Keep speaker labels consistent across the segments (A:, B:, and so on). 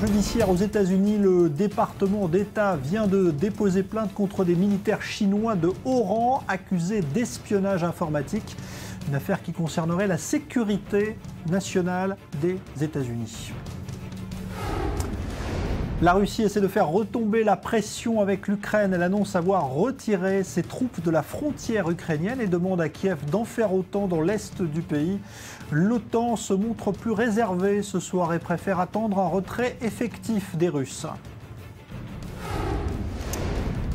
A: judiciaire aux États-Unis, le département d'État vient de déposer plainte contre des militaires chinois de haut rang accusés d'espionnage informatique. Une affaire qui concernerait la sécurité nationale des États-Unis. La Russie essaie de faire retomber la pression avec l'Ukraine. Elle annonce avoir retiré ses troupes de la frontière ukrainienne et demande à Kiev d'en faire autant dans l'est du pays. L'OTAN se montre plus réservée ce soir et préfère attendre un retrait effectif des Russes.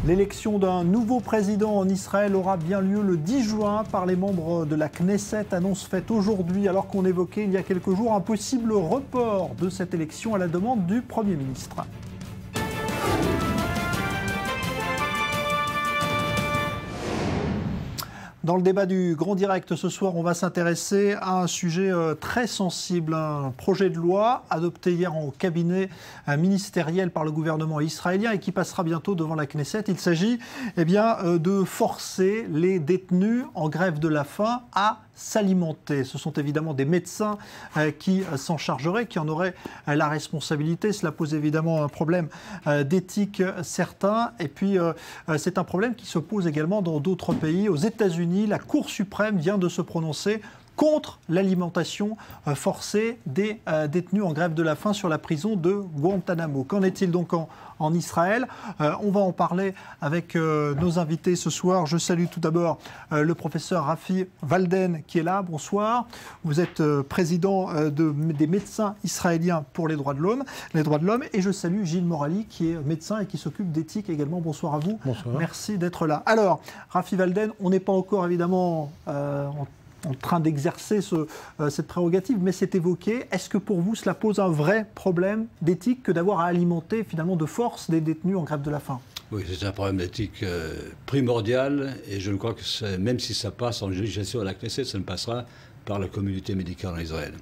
A: L'élection d'un nouveau président en Israël aura bien lieu le 10 juin par les membres de la Knesset. Annonce faite aujourd'hui alors qu'on évoquait il y a quelques jours un possible report de cette élection à la demande du Premier ministre. Dans le débat du Grand Direct ce soir, on va s'intéresser à un sujet très sensible, un projet de loi adopté hier en cabinet ministériel par le gouvernement israélien et qui passera bientôt devant la Knesset. Il s'agit de forcer les détenus en grève de la faim à s'alimenter. Ce sont évidemment des médecins qui s'en chargeraient, qui en auraient la responsabilité. Cela pose évidemment un problème d'éthique certain. Et puis, c'est un problème qui se pose également dans d'autres pays. Aux États-Unis, la Cour suprême vient de se prononcer contre l'alimentation forcée des détenus en grève de la faim sur la prison de Guantanamo. Qu'en est-il donc en Israël? On va en parler avec nos invités ce soir. Je salue tout d'abord le professeur Rafi Walden qui est là. Bonsoir. Vous êtes président des médecins israéliens pour les droits de l'homme. Et je salue Gilles Morali qui est médecin et qui s'occupe d'éthique également. Bonsoir à vous.
B: Bonsoir.
A: Merci d'être là. Alors, Rafi Walden, on n'est pas encore évidemment en train d'exercer cette prérogative, mais c'est évoqué. Est-ce que pour vous, cela pose un vrai problème d'éthique que d'avoir à alimenter finalement de force des détenus en grève de la faim?
C: Oui, c'est un problème d'éthique primordial, et je crois que même si ça passe en législation à la Knesset, ça ne passera par la communauté médicale en Israël.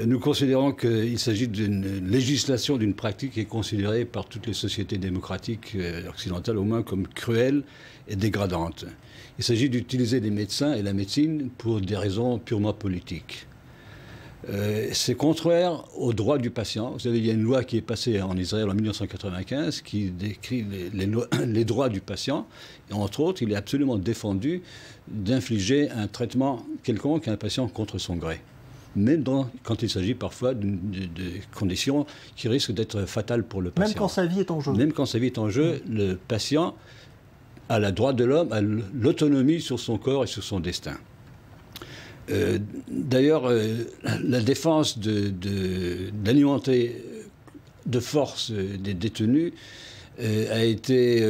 C: Nous considérons qu'il s'agit d'une législation, d'une pratique qui est considérée par toutes les sociétés démocratiques occidentales au moins comme cruelle et dégradante. Il s'agit d'utiliser les médecins et la médecine pour des raisons purement politiques. C'est contraire aux droits du patient. Vous savez, il y a une loi qui est passée en Israël en 1995 qui décrit les droits du patient. Et entre autres, il est absolument défendu d'infliger un traitement quelconque à un patient contre son gré. Même quand il s'agit parfois de conditions qui risquent d'être fatales pour le patient.
A: Même quand sa vie est en jeu.
C: Même quand sa vie est en jeu, le patient a le droit de l'homme, a l'autonomie sur son corps et sur son destin. D'ailleurs, la défense d'alimenter de force des détenus a été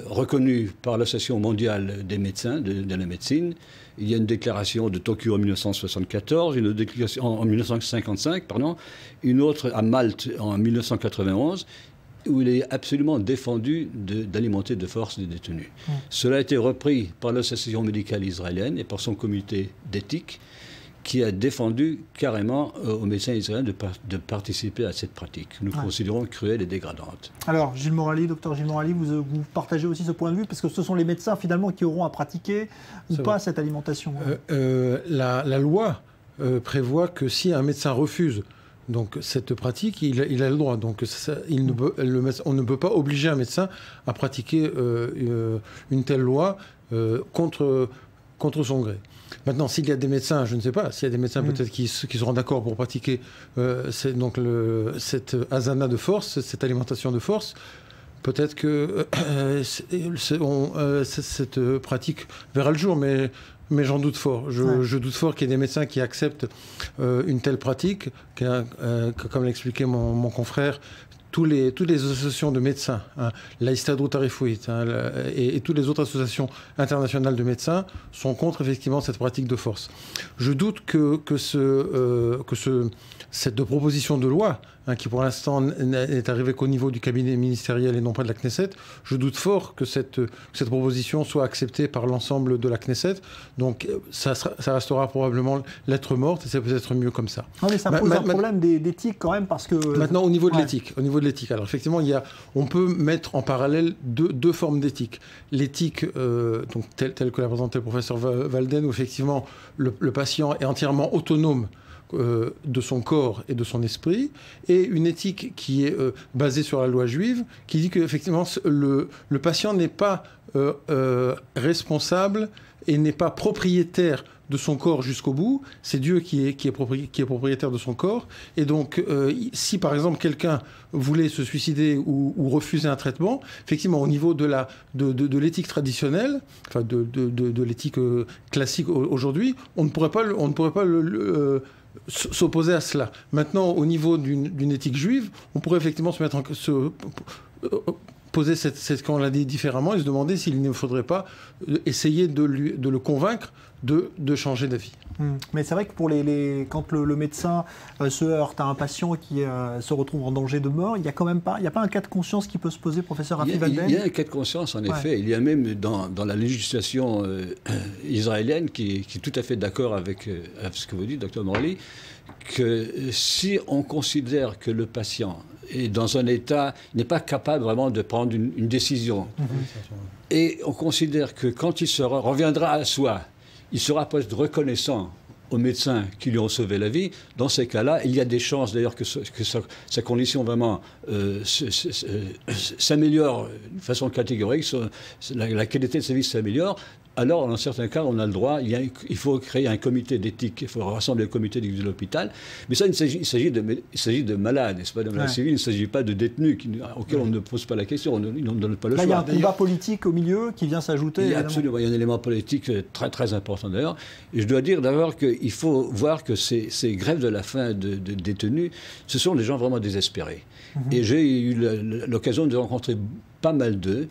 C: reconnue par l'Association mondiale des médecins, de la médecine. Il y a une déclaration de Tokyo en 1974, une déclaration en 1955, pardon, une autre à Malte en 1991, où il est absolument défendu d'alimenter de force des détenus. Cela a été repris par l'association médicale israélienne et par son comité d'éthique qui a défendu carrément aux médecins israéliens de participer à cette pratique. Nous considérons cruelle et dégradante.
A: Alors, Gilles Morali, docteur Gilles Morali, vous partagez aussi ce point de vue, parce que ce sont les médecins finalement qui auront à pratiquer ou pas cette alimentation.
B: La loi prévoit que si un médecin refuse donc cette pratique, il a le droit. Donc on ne peut pas obliger un médecin à pratiquer une telle loi contre son gré. Maintenant, s'il y a des médecins, je ne sais pas, s'il y a des médecins peut-être qui seront d'accord pour pratiquer cette asana de force, cette alimentation de force, peut-être que cette pratique verra le jour, mais j'en doute fort. Je doute fort qu'il y ait des médecins qui acceptent une telle pratique, comme l'expliquait mon confrère. Toutes les associations de médecins, la Histadrut Harefouit et toutes les autres associations internationales de médecins sont contre effectivement cette pratique de force. Je doute que cette proposition de loi, qui pour l'instant n'est arrivée qu'au niveau du cabinet ministériel et non pas de la Knesset, je doute fort que cette proposition soit acceptée par l'ensemble de la Knesset. Donc ça restera probablement lettre morte et c'est peut-être mieux comme ça.
A: Non mais ça pose un problème d'éthique quand même parce que...
B: Maintenant au niveau de l'éthique. Alors effectivement, on peut mettre en parallèle deux formes d'éthique. L'éthique telle que l'a présenté le professeur Walden, où effectivement le patient est entièrement autonome de son corps et de son esprit, et une éthique qui est basée sur la loi juive, qui dit qu'effectivement le patient n'est pas responsable et n'est pas propriétaire de son corps jusqu'au bout, c'est Dieu qui est propriétaire de son corps. Et donc, si par exemple quelqu'un voulait se suicider ou refuser un traitement, effectivement, au niveau de l'éthique traditionnelle, enfin de l'éthique classique aujourd'hui, on ne pourrait pas s'opposer à cela. Maintenant, au niveau d'une éthique juive, on pourrait effectivement poser quand on l'a dit différemment, et se demander s'il ne faudrait pas essayer de le convaincre de changer d'avis.
A: Mais c'est vrai que quand le médecin se heurte à un patient qui se retrouve en danger de mort, il n'y a pas un cas de conscience qui peut se poser, professeur Rafi Valden?
C: Il y a un cas de conscience, en effet. Il y a même dans la législation israélienne qui est tout à fait d'accord avec ce que vous dites, Dr Morley, que si on considère que le patient est dans un état, n'est pas capable vraiment de prendre une décision, et on considère que quand il reviendra à soi, il sera peut-être reconnaissant aux médecins qui lui ont sauvé la vie. Dans ces cas-là, il y a des chances d'ailleurs que sa condition vraiment s'améliore de façon catégorique, la qualité de sa vie s'améliore. Alors, dans certains cas, on a le droit, il faut créer un comité d'éthique, il faut rassembler le comité d'éthique de l'hôpital. Mais ça, il s'agit de malades, n'est-ce pas, de malades civils, il ne s'agit pas de détenus auxquels on ne pose pas la question, on ne donne pas le choix.
A: Là, il y a un combat politique au milieu qui vient s'ajouter.
C: Absolument, il y a un élément politique très, très important d'ailleurs. Et je dois dire d'abord qu'il faut voir que ces grèves de la faim de détenus, ce sont des gens vraiment désespérés. Et j'ai eu l'occasion de rencontrer pas mal d'eux.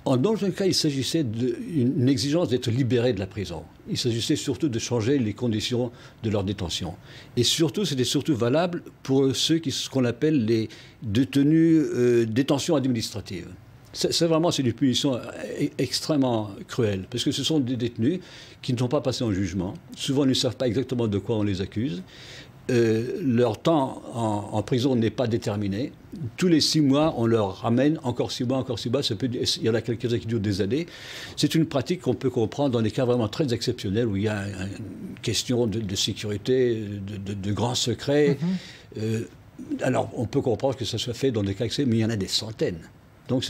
C: Dans un cas, il s'agissait d'une exigence d'être libérés de la prison. Il s'agissait surtout de changer les conditions de leur détention. Et surtout, c'était surtout valable pour ce qu'on appelle les détenus détention administrative. C'est une punition extrêmement cruelle, parce que ce sont des détenus qui ne sont pas passés en jugement. Souvent, ils ne savent pas exactement de quoi on les accuse. Leur temps en prison n'est pas déterminé. Tous les 6 mois, on leur ramène encore 6 mois, encore 6 mois. Il y en a quelques-uns qui durent des années. C'est une pratique qu'on peut comprendre dans des cas vraiment très exceptionnels où il y a une question de sécurité, de grands secrets. Alors, on peut comprendre que ça soit fait dans des cas exceptionnels, mais il y en a des centaines. Donc,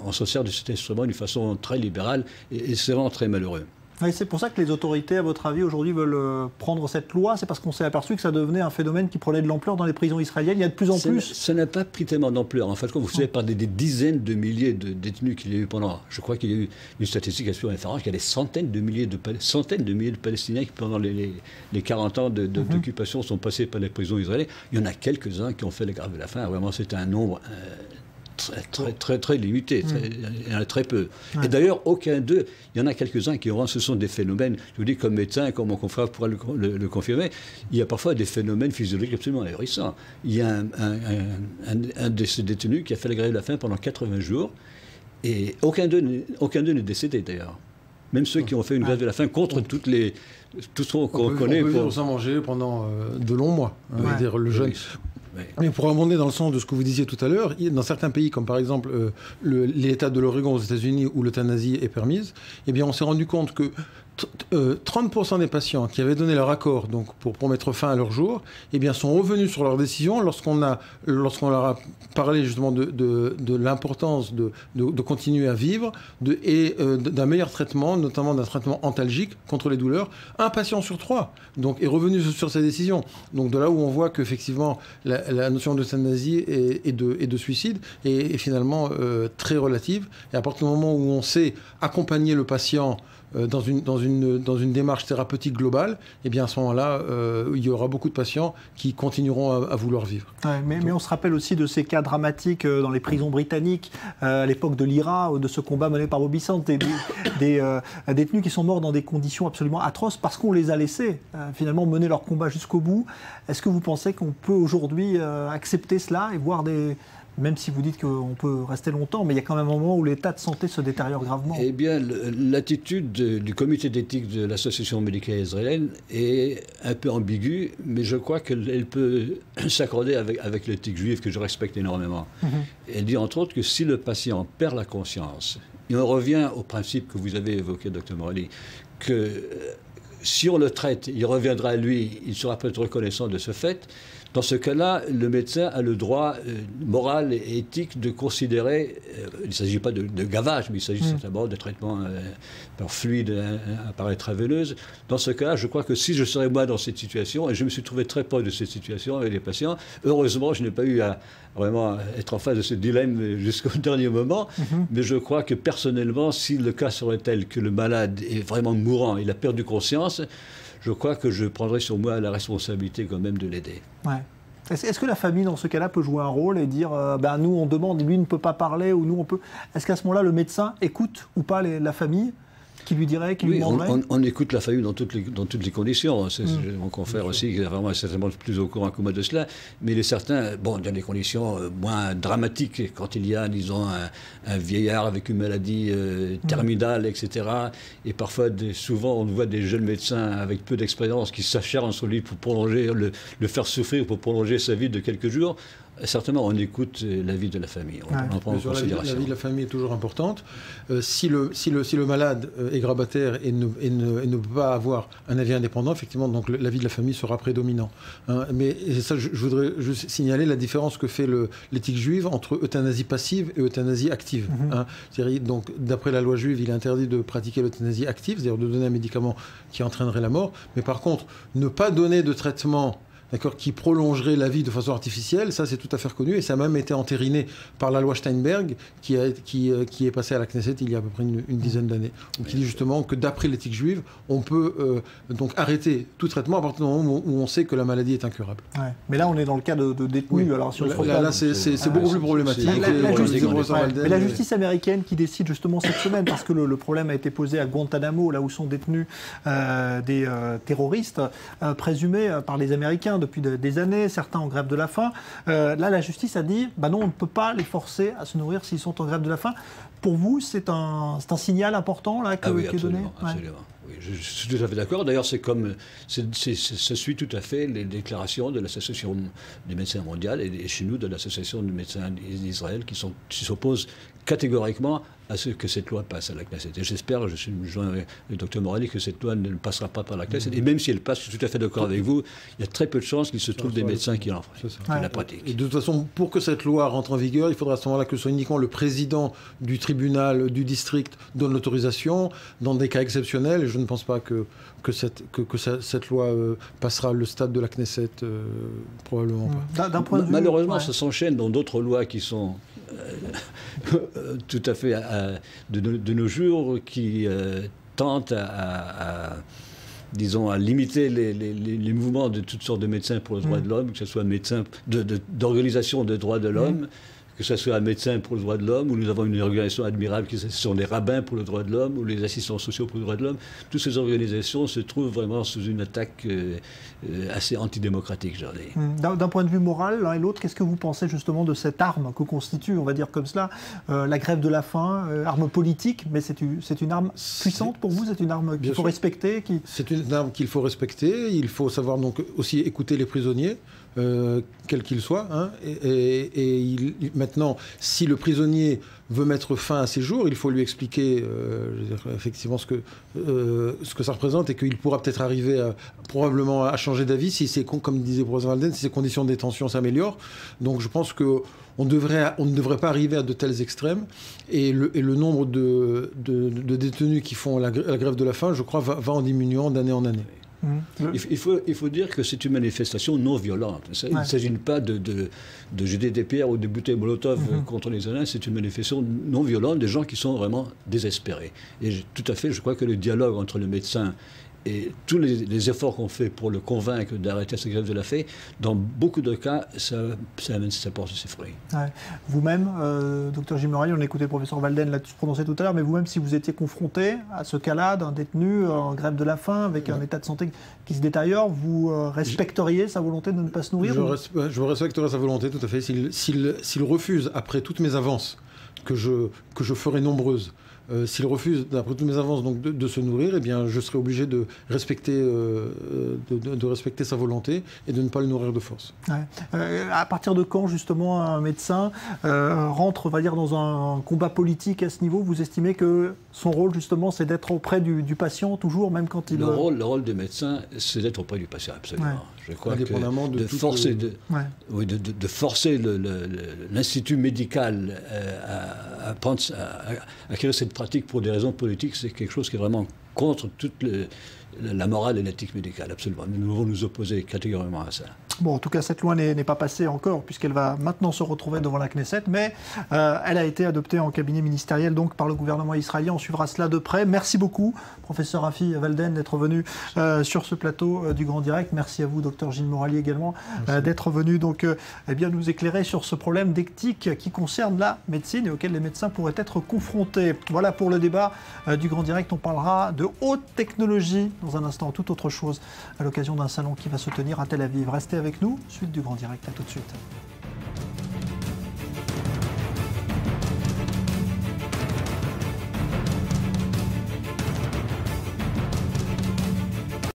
C: on se sert de cet instrument d'une façon très libérale et c'est vraiment très malheureux.
A: Et c'est pour ça que les autorités, à votre avis, aujourd'hui veulent prendre cette loi. C'est parce qu'on s'est aperçu que ça devenait un phénomène qui prenait de l'ampleur dans les prisons israéliennes. Il y a de plus en plus...
C: Ça n'a pas pris tellement d'ampleur. En fait, quand vous savez, par des dizaines de milliers de détenus qu'il y a eu pendant... Je crois qu'il y a eu une statistique absolument effarante, qu'il y a des centaines de milliers de Palestiniens qui, pendant les 40 ans d'occupation, sont passés par les prisons israéliennes. Il y en a quelques-uns qui ont fait les grèves de la faim. Vraiment, c'est un nombre... très limité, il y en a très peu. Et d'ailleurs, aucun d'eux, il y en a quelques-uns qui ce sont des phénomènes, je vous dis comme médecin, comme mon confrère pourra le confirmer, il y a parfois des phénomènes physiologiques absolument ahurissants. Il y a un de ces détenus qui a fait la grève de la faim pendant 80 jours, et aucun d'eux n'est décédé d'ailleurs. Même ceux qui ont fait une grève de la faim contre tout ce qu'on connaît.
B: On peut vivre sans manger pendant de longs mois. Dire, le jeune...
C: Oui.
B: Mais pour abonder dans le sens de ce que vous disiez tout à l'heure, dans certains pays, comme par exemple l'État de l'Oregon aux États-Unis où l'euthanasie est permise, eh bien on s'est rendu compte que 30% des patients qui avaient donné leur accord donc pour mettre fin à leur jour, eh bien sont revenus sur leur décision lorsqu'on leur a parlé justement de l'importance de continuer à vivre et d'un meilleur traitement, notamment d'un traitement antalgique contre les douleurs. Un patient sur 3 donc, est revenu sur sa décision. Donc de là où on voit qu'effectivement la notion d'euthanasie et de suicide est finalement très relative. Et à partir du moment où on sait accompagner le patient dans une démarche thérapeutique globale, eh bien à ce moment-là, il y aura beaucoup de patients qui continueront à vouloir vivre.
A: Ouais, mais on se rappelle aussi de ces cas dramatiques dans les prisons britanniques, à l'époque de l'IRA, de ce combat mené par Bobby Sands, des détenus qui sont morts dans des conditions absolument atroces parce qu'on les a laissés finalement mener leur combat jusqu'au bout. Est-ce que vous pensez qu'on peut aujourd'hui accepter cela et voir des... Même si vous dites qu'on peut rester longtemps, mais il y a quand même un moment où l'état de santé se détériore gravement.
C: Eh bien, l'attitude du comité d'éthique de l'association médicale israélienne est un peu ambiguë, mais je crois qu'elle peut s'accorder avec l'éthique juive que je respecte énormément. Elle dit entre autres que si le patient perd la conscience, et on revient au principe que vous avez évoqué, Dr Morley, que si on le traite, il reviendra à lui, il sera peut-être reconnaissant de ce fait. Dans ce cas-là, le médecin a le droit moral et éthique de considérer, il ne s'agit pas de gavage, mais il s'agit simplement de traitement par fluide, par intraveineuse. Dans ce cas-là, je crois que si je serais moi dans cette situation, et je me suis trouvé très proche de cette situation avec les patients, heureusement, je n'ai pas eu à vraiment être en face de ce dilemme jusqu'au dernier moment, mais je crois que personnellement, si le cas serait tel que le malade est vraiment mourant, il a perdu conscience, je crois que je prendrai sur moi la responsabilité quand même de l'aider.
A: Ouais. Est-ce que la famille, dans ce cas-là, peut jouer un rôle et dire nous, on demande, lui ne peut pas parler, ou nous, on peut... Est-ce qu'à ce moment-là, le médecin écoute ou pas la famille qui lui dirait, qui lui demanderait?
C: On écoute la famille dans toutes les conditions. C'est mon confrère aussi, qui est vraiment certainement plus au courant que moi de cela. Mais il est certain, dans des conditions moins dramatiques, quand il y a, disons, un vieillard avec une maladie terminale, etc. Et parfois, souvent, on voit des jeunes médecins avec peu d'expérience qui s'acharnent sur lui pour prolonger, le faire souffrir, pour prolonger sa vie de quelques jours. Certainement, on écoute l'avis de la famille, on en prend en considération.
B: L'avis de la famille est toujours importante. Si le malade est grabataire et ne peut pas avoir un avis indépendant, effectivement, donc l'avis de la famille sera prédominant. Mais ça, je voudrais juste signaler la différence que fait l'éthique juive entre euthanasie passive et euthanasie active. C'est-à-dire, donc, d'après la loi juive, il est interdit de pratiquer l'euthanasie active, c'est-à-dire de donner un médicament qui entraînerait la mort. Mais par contre, ne pas donner de traitement qui prolongerait la vie de façon artificielle, ça c'est tout à fait reconnu et ça a même été entériné par la loi Steinberg qui est passée à la Knesset il y a à peu près une dizaine d'années, qui dit justement que d'après l'éthique juive, on peut donc arrêter tout traitement à partir du moment où on sait que la maladie est incurable.
A: Ouais. Mais là on est dans le cas de détenus.
B: Oui.
A: Alors, si
B: là c'est beaucoup plus problématique.
A: Mais la justice américaine qui décide justement cette semaine, parce que le problème a été posé à Guantanamo, là où sont détenus des terroristes présumés par les Américains depuis des années, certains en grève de la faim. Là, la justice a dit, non, on ne peut pas les forcer à se nourrir s'ils sont en grève de la faim. Pour vous, c'est un signal important là, qui est donné?
C: Absolument. Oui, je suis tout à fait d'accord. D'ailleurs, ça suit tout à fait les déclarations de l'Association des médecins mondiales et chez nous de l'Association des médecins d'Israël qui s'opposent catégoriquement à ce que cette loi passe à la Knesset. Et j'espère, je suis joint avec le docteur Morali, que cette loi ne passera pas par la Knesset. Et même si elle passe, je suis tout à fait d'accord avec vous, il y a très peu de chances qu'il se trouve des médecins qui la pratiquent.
B: Et de toute façon, pour que cette loi rentre en vigueur, il faudra à ce moment-là que ce soit uniquement le président du tribunal, du district, donne l'autorisation, dans des cas exceptionnels. Et je ne pense pas que cette loi passera le stade de la Knesset, probablement pas.
C: Malheureusement, ça s'enchaîne dans d'autres lois qui sont tout à fait de nos jours, qui tentent disons, à limiter les mouvements de toutes sortes de médecins pour le droit de l'homme, que ce soit médecins d'organisations de droits de l'homme, que ce soit un médecin pour le droit de l'homme, où nous avons une organisation admirable qui sont les rabbins pour le droit de l'homme, ou les assistants sociaux pour le droit de l'homme. Toutes ces organisations se trouvent vraiment sous une attaque assez antidémocratique, je dirais.
A: D'un point de vue moral, l'un et l'autre, qu'est-ce que vous pensez justement de cette arme que constitue, on va dire comme cela, la grève de la faim, arme politique, mais c'est une arme puissante pour vous? C'est une arme qu'il faut respecter?
B: C'est une arme qu'il faut respecter. Il faut savoir donc aussi écouter les prisonniers. Quel qu'il soit. Maintenant, si le prisonnier veut mettre fin à ses jours, il faut lui expliquer effectivement ce que ça représente et qu'il pourra peut-être arriver probablement à changer d'avis si c'est, comme disait le professeur Walden, si ses conditions de détention s'améliorent. Donc je pense qu'on ne devrait pas arriver à de tels extrêmes. Et le nombre de détenus qui font la grève de la faim, je crois, va en diminuant d'année en année.
C: Il faut dire que c'est une manifestation non violente. Il ne s'agit pas de jeter des pierres ou des bouteilles Molotov contre les Israéliens. C'est une manifestation non violente des gens qui sont vraiment désespérés. Et tout à fait, je crois que le dialogue entre le médecin et tous les efforts qu'on fait pour le convaincre d'arrêter cette grève de la faim, dans beaucoup de cas, ça porte ses fruits.
A: Ouais. Vous-même, docteur Gilles Morali, on a écouté le professeur Walden là se prononcer tout à l'heure, mais vous-même, si vous étiez confronté à ce cas-là d'un détenu en grève de la faim, avec un état de santé qui se détériore, vous respecteriez sa volonté de ne pas se nourrir?
B: Je respecterais sa volonté, tout à fait. S'il refuse, après toutes mes avances, que je ferai nombreuses, s'il refuse, d'après toutes mes avances, donc de se nourrir, eh bien, je serai obligé de respecter sa volonté et de ne pas le nourrir de force.
A: Ouais. À partir de quand, justement, un médecin rentre, on va dire, dans un combat politique à ce niveau? Vous estimez que son rôle, justement, c'est d'être auprès du patient, toujours, même quand il...
C: Le rôle du médecin, c'est d'être auprès du patient, absolument. Ouais. Je crois que de forcer l'Institut médical à acquérir cette pratique pour des raisons politiques, c'est quelque chose qui est vraiment contre toute la morale et l'éthique médicale, absolument. Nous devons nous opposer catégoriquement à ça.
A: Bon, en tout cas, cette loi n'est pas passée encore, puisqu'elle va maintenant se retrouver devant la Knesset, mais elle a été adoptée en cabinet ministériel, donc par le gouvernement israélien. On suivra cela de près. Merci beaucoup, professeur Rafi Walden, d'être venu sur ce plateau du Grand Direct. Merci à vous, docteur Gilles Morali, également, d'être venu donc, nous éclairer sur ce problème d'éthique qui concerne la médecine et auquel les médecins pourraient être confrontés. Voilà pour le débat du Grand Direct. On parlera de haute technologie dans un instant, toute autre chose, à l'occasion d'un salon qui va se tenir à Tel Aviv. Restez avec nous, suite du Grand Direct, à tout de suite.